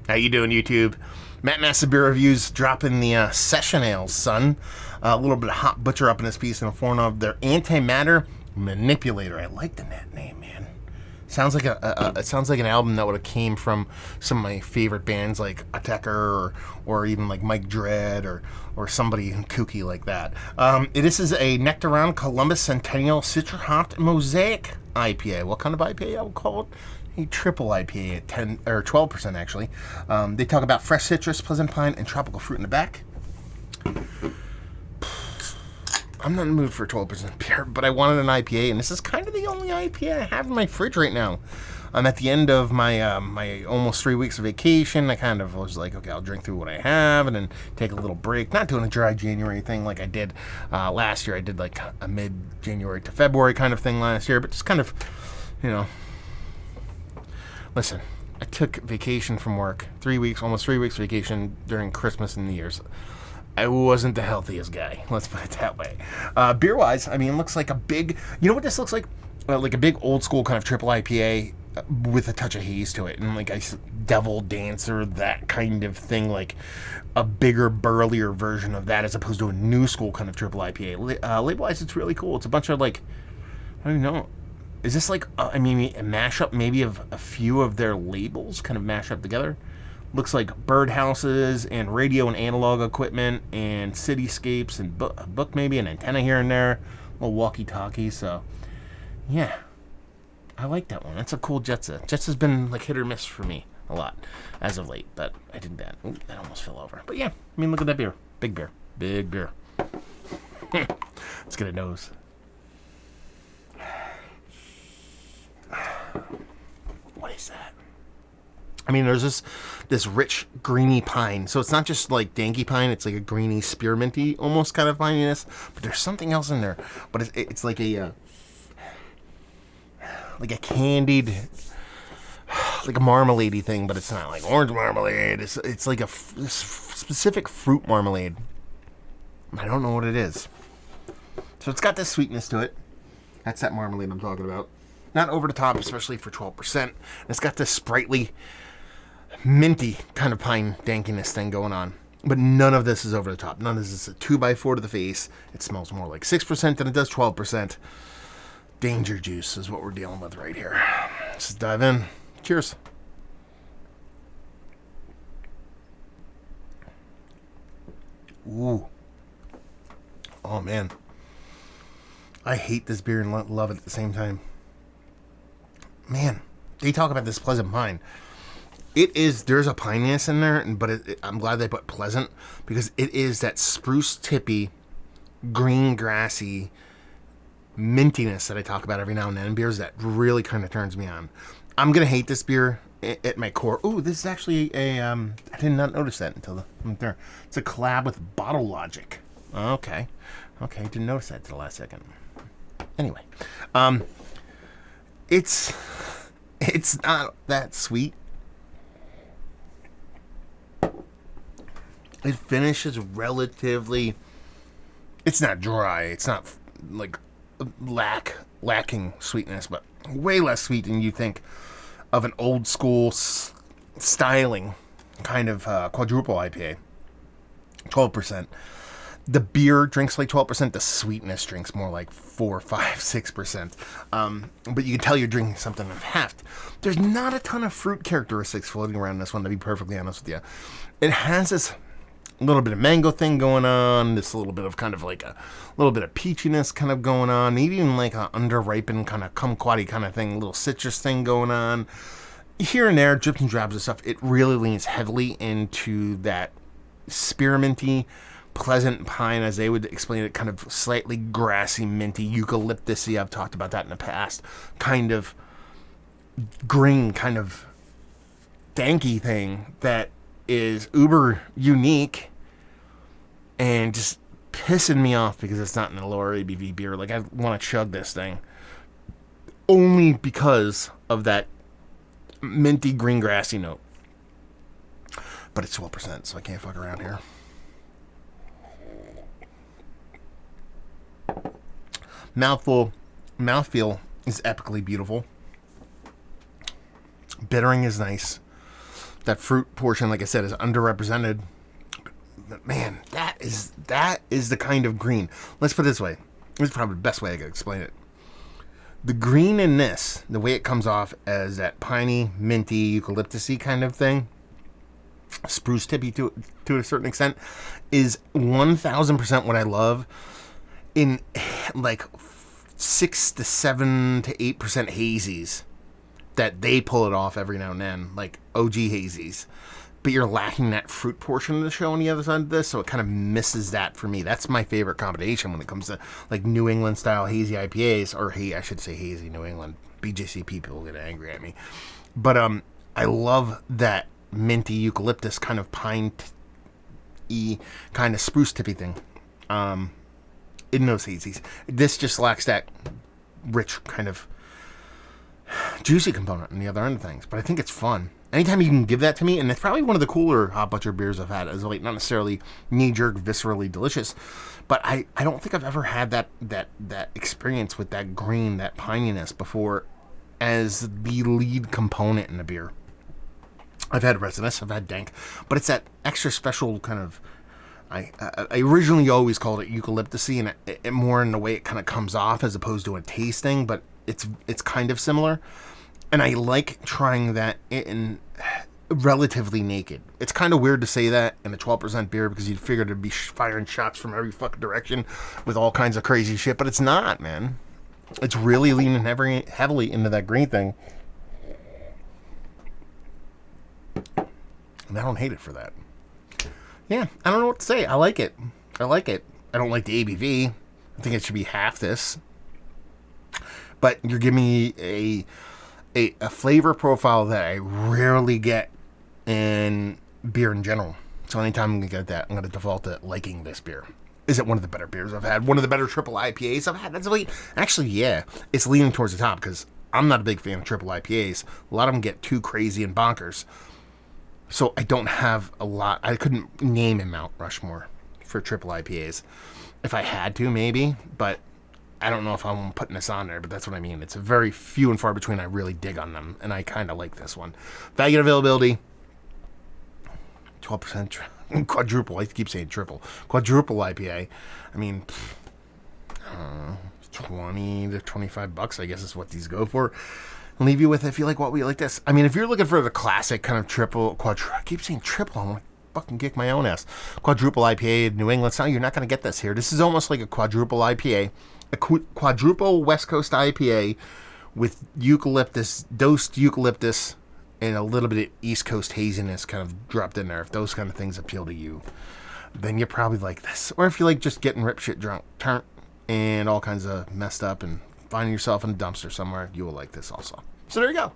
How you doing, YouTube? Matt Massa Beer Reviews dropping the session ales, son. A little bit of hot butcher up in this piece in the form of their Antimatter Manipulator. I like the net name, man. Sounds like it sounds like an album that would have came from some of my favorite bands like Attacker or even like Mike Dread or somebody kooky like that. This is a Nectaron Columbus Centennial Citra Hopped Mosaic IPA. What kind of IPA I would call it? A triple IPA at 10 or 12% actually. They talk about fresh citrus, pleasant pine, and tropical fruit in the back. I'm not in the mood for 12% beer, but I wanted an IPA, and this is kind of the only IPA I have in my fridge right now. I'm at the end of my my almost 3 weeks of vacation. I kind of was like, okay, I'll drink through what I have and then take a little break. Not doing a dry January thing like I did last year. I did like a mid-January to February kind of thing last year, but just kind of, you know. Listen, I took vacation from work, 3 weeks, almost 3 weeks vacation during Christmas and New Year's. I wasn't the healthiest guy, let's put it that way. Beer-wise, I mean, it looks like a big, you know what this looks like? Like a big old school kind of triple IPA with a touch of haze to it. And like a Devil Dancer, that kind of thing, like a bigger, burlier version of that as opposed to a new school kind of triple IPA. Label-wise, it's really cool. It's a bunch of like, I don't even know. Is this like, a mashup maybe of a few of their labels kind of mash up together? Looks like birdhouses and radio and analog equipment and cityscapes and a book maybe, an antenna here and there, a little walkie-talkie. So, yeah, I like that one. That's a cool Jetsa. Jetsa's been like hit or miss for me a lot as of late, but I did that. Ooh, that almost fell over. But yeah, I mean, look at that beer. Big beer. Big beer. Let's get a nose. What is that? I mean, there's this rich greeny pine, so it's not just like danky pine. It's like a greeny spearminty almost kind of pininess, but there's something else in there. But it's like a candied, like a marmalade-y thing, but it's not like orange marmalade. It's like a specific fruit marmalade. I don't know what it is. So it's got this sweetness to it. That's that marmalade I'm talking about. Not over the top, especially for 12%. It's got this sprightly, minty kind of pine dankiness thing going on. But none of this is over the top. None of this is a 2x4 to the face. It smells more like 6% than it does 12%. Danger juice is what we're dealing with right here. Let's dive in. Cheers. Ooh. Oh, man. I hate this beer and love it at the same time. Man, they talk about this pleasant pine. There's a pininess in there, but I'm glad they put pleasant because it is that spruce tippy, green grassy mintiness that I talk about every now and then in beers that really kind of turns me on. I'm going to hate this beer at my core. Ooh, this is actually I did not notice that until there. It's a collab with Bottle Logic. Okay, didn't notice that till the last second. Anyway, It's not that sweet. It finishes relatively. It's not dry. It's not like lacking sweetness, but way less sweet than you think of an old school styling kind of quadruple IPA. 12%. The beer drinks like 12%. The sweetness drinks more like 4, 5, 6%. But you can tell you're drinking something of heft. There's not a ton of fruit characteristics floating around this one, to be perfectly honest with you. It has this little bit of mango thing going on, this little bit of kind of like a little bit of peachiness kind of going on, maybe even like an under-ripened kind of kumquatty kind of thing, little citrus thing going on. Here and there, drips and drabs of stuff. It really leans heavily into that spearminty, pleasant pine, as they would explain it, kind of slightly grassy, minty, eucalyptus-y. I've talked about that in the past. Kind of green, kind of danky thing that is uber unique and just pissing me off because it's not in a lower ABV beer. Like, I want to chug this thing only because of that minty, green, grassy note. But it's 12%, so I can't fuck around here. Mouthfeel is epically beautiful. Bittering is nice. That fruit portion, like I said, is underrepresented. But man, that is the kind of green. Let's put it this way. This is probably the best way I could explain it. The green in this, the way it comes off as that piney, minty, eucalyptusy kind of thing, spruce tippy to a certain extent, is 1000% what I love in like 6 to 7 to 8% hazies that they pull it off every now and then, like OG hazies. But you're lacking that fruit portion of the show on the other side of this, so it kind of misses that for me. That's my favorite combination when it comes to like New England style hazy IPAs, or I should say hazy New England. BJCP people get angry at me, but I love that minty eucalyptus kind of pine-y kind of spruce tippy thing in those hazies. This just lacks that rich kind of juicy component on the other end of things, but I think it's fun. Anytime you can give that to me, and it's probably one of the cooler hot butcher beers I've had as of late, not necessarily knee-jerk, viscerally delicious, but I don't think I've ever had that experience with that green, that pininess before as the lead component in a beer. I've had resinous, I've had dank, but it's that extra special kind of, I originally always called it eucalyptusy, and it more in the way it kind of comes off as opposed to a tasting, but it's kind of similar. And I like trying that in relatively naked. It's kind of weird to say that in a 12% beer because you'd figure it'd be firing shots from every fucking direction with all kinds of crazy shit, but it's not, man. It's really leaning heavily into that green thing. And I don't hate it for that. Yeah, I don't know what to say. I like it. I don't like the ABV. I think it should be half this. But you're giving me a flavor profile that I rarely get in beer in general. So anytime I'm going to get that, I'm going to default to liking this beer. Is it one of the better beers I've had? One of the better triple IPAs I've had? Actually, yeah. It's leaning towards the top because I'm not a big fan of triple IPAs. A lot of them get too crazy and bonkers. So I don't have a lot. I couldn't name a Mount Rushmore for triple IPAs. If I had to, maybe. But I don't know if I'm putting this on there, but that's what I mean. It's a very few and far between I really dig on them, and I kind of like this one. Value availability, 12%. Quadruple. I keep saying triple. Quadruple IPA. I mean, 20 to 25 bucks, I guess is what these go for. I'll leave you with, if you like what we like this. I mean, if you're looking for the classic kind of I keep saying triple. I'm going to fucking kick my own ass. Quadruple IPA, New England style. You're not going to get this here. This is almost like a quadruple IPA. A quadruple West Coast IPA with eucalyptus, dosed eucalyptus, and a little bit of East Coast haziness kind of dropped in there. If those kind of things appeal to you, then you probably like this. Or if you like just getting rip shit drunk, and all kinds of messed up and finding yourself in a dumpster somewhere, you will like this also. So there you go.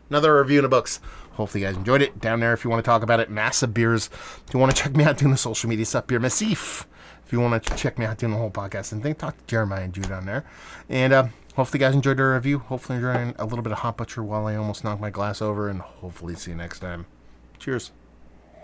Another review in the books. Hopefully you guys enjoyed it. Down there if you want to talk about it. Massive Beers. If you want to check me out doing the social media stuff, Beer Massif. If you want to check me out doing the whole podcast and talk to Jeremiah and Jude on there. And hopefully you guys enjoyed the review. Hopefully enjoying a little bit of Hot Butcher while I almost knocked my glass over. And hopefully see you next time. Cheers.